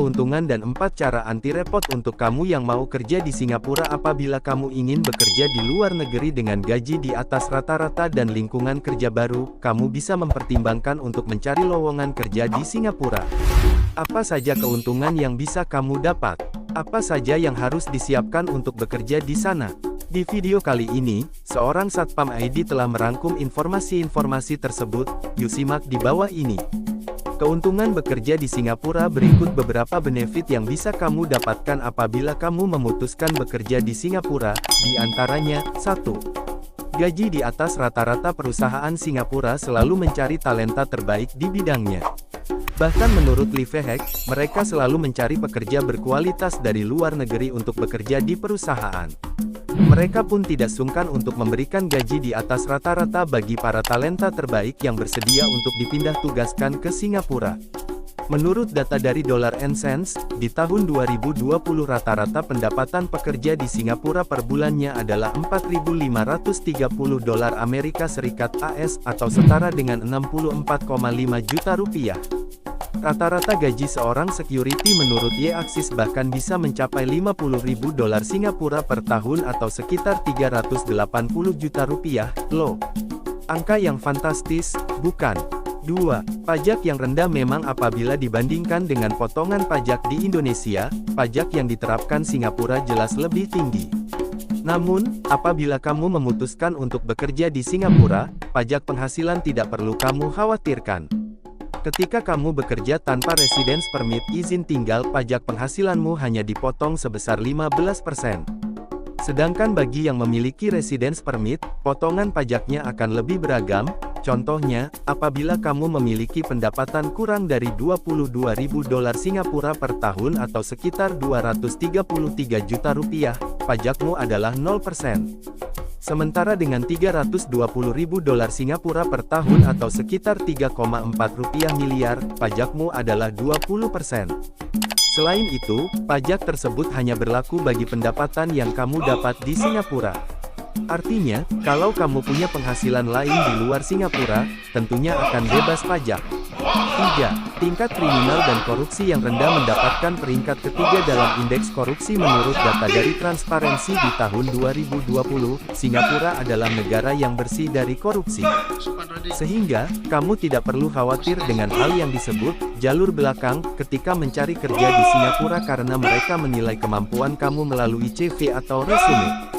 keuntungan dan 4 cara anti repot untuk kamu yang mau kerja di Singapura. Apabila kamu ingin bekerja di luar negeri dengan gaji di atas rata-rata dan lingkungan kerja baru, kamu bisa mempertimbangkan untuk mencari lowongan kerja di Singapura. Apa saja keuntungan yang bisa kamu dapat? Apa saja yang harus disiapkan untuk bekerja di sana? Di video kali ini, seorang Satpam ID telah merangkum informasi-informasi tersebut. Yuk simak di bawah ini. Keuntungan bekerja di Singapura. Berikut beberapa benefit yang bisa kamu dapatkan apabila kamu memutuskan bekerja di Singapura, di antaranya, 1. Gaji di atas rata-rata. Perusahaan Singapura selalu mencari talenta terbaik di bidangnya. Bahkan menurut Livehack, mereka selalu mencari pekerja berkualitas dari luar negeri untuk bekerja di perusahaan. Mereka pun tidak sungkan untuk memberikan gaji di atas rata-rata bagi para talenta terbaik yang bersedia untuk dipindah tugaskan ke Singapura. Menurut data dari Dollar and Cents, di tahun 2020 rata-rata pendapatan pekerja di Singapura per bulannya adalah $4.530 Amerika Serikat AS atau setara dengan 64,5 juta rupiah. Rata-rata gaji seorang security menurut Y-Axis bahkan bisa mencapai $50.000 Singapura per tahun atau sekitar 380 juta rupiah. Loh, angka yang fantastis, bukan? 2. Pajak yang rendah. Memang apabila dibandingkan dengan potongan pajak di Indonesia, pajak yang diterapkan Singapura jelas lebih tinggi. Namun, apabila kamu memutuskan untuk bekerja di Singapura, pajak penghasilan tidak perlu kamu khawatirkan. Ketika kamu bekerja tanpa residence permit izin tinggal, pajak penghasilanmu hanya dipotong sebesar 15%. Sedangkan bagi yang memiliki residence permit, potongan pajaknya akan lebih beragam. Contohnya, apabila kamu memiliki pendapatan kurang dari $22.000 Singapura per tahun atau sekitar 233 juta rupiah, pajakmu adalah 0%. Sementara dengan $320.000 Singapura per tahun atau sekitar 3,4 miliar rupiah, pajakmu adalah 20%. Selain itu, pajak tersebut hanya berlaku bagi pendapatan yang kamu dapat di Singapura. Artinya, kalau kamu punya penghasilan lain di luar Singapura, tentunya akan bebas pajak. 3. Tingkat kriminal dan korupsi yang rendah. Mendapatkan peringkat ketiga dalam indeks korupsi menurut data dari Transparency di tahun 2020, Singapura adalah negara yang bersih dari korupsi. Sehingga, kamu tidak perlu khawatir dengan hal yang disebut jalur belakang ketika mencari kerja di Singapura karena mereka menilai kemampuan kamu melalui CV atau resume.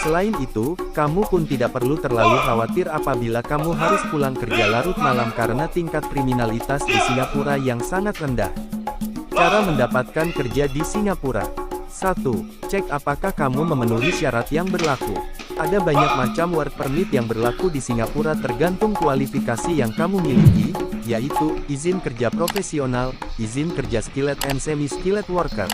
Selain itu, kamu pun tidak perlu terlalu khawatir apabila kamu harus pulang kerja larut malam karena tingkat kriminalitas di Singapura yang sangat rendah. Cara mendapatkan kerja di Singapura. 1. Cek apakah kamu memenuhi syarat yang berlaku. Ada banyak macam work permit yang berlaku di Singapura tergantung kualifikasi yang kamu miliki, yaitu izin kerja profesional, izin kerja skilled and semi-skilled worker,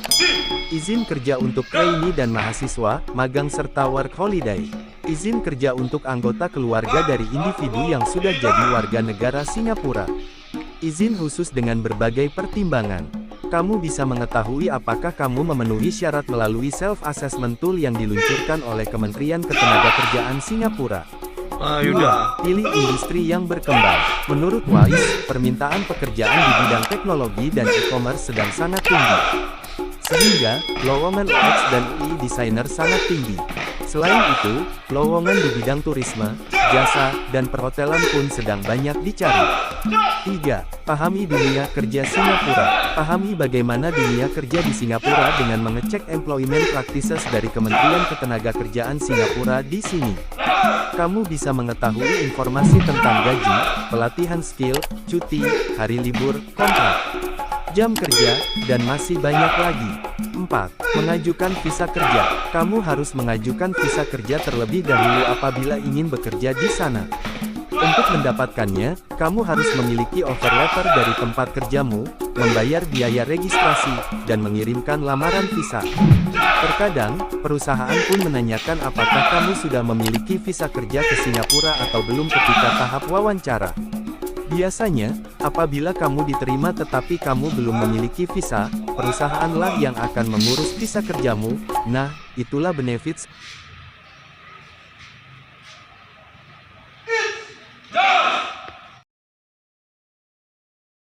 izin kerja untuk trainee dan mahasiswa, magang serta work holiday, izin kerja untuk anggota keluarga dari individu yang sudah jadi warga negara Singapura, izin khusus dengan berbagai pertimbangan. Kamu bisa mengetahui apakah kamu memenuhi syarat melalui self-assessment tool yang diluncurkan oleh Kementerian Ketenagakerjaan Singapura. 2. Pilih industri yang berkembang. Menurut Wise, permintaan pekerjaan di bidang teknologi dan e-commerce sedang sangat tinggi. Sehingga, lowongan UX dan UI designer sangat tinggi. Selain itu, lowongan di bidang turisme, jasa, dan perhotelan pun sedang banyak dicari. 3. Pahami dunia kerja Singapura. Pahami bagaimana dunia kerja di Singapura dengan mengecek employment practices dari Kementerian Ketenagakerjaan Singapura di sini. Kamu bisa mengetahui informasi tentang gaji, pelatihan skill, cuti, hari libur, kontrak, jam kerja, dan masih banyak lagi. 4. Mengajukan visa kerja. Kamu harus mengajukan visa kerja terlebih dahulu apabila ingin bekerja di sana. Untuk mendapatkannya, kamu harus memiliki offer letter dari tempat kerjamu, membayar biaya registrasi, dan mengirimkan lamaran visa. Terkadang, perusahaan pun menanyakan apakah kamu sudah memiliki visa kerja ke Singapura atau belum ketika tahap wawancara. Biasanya, apabila kamu diterima tetapi kamu belum memiliki visa, perusahaanlah yang akan mengurus visa kerjamu. Nah, itulah benefits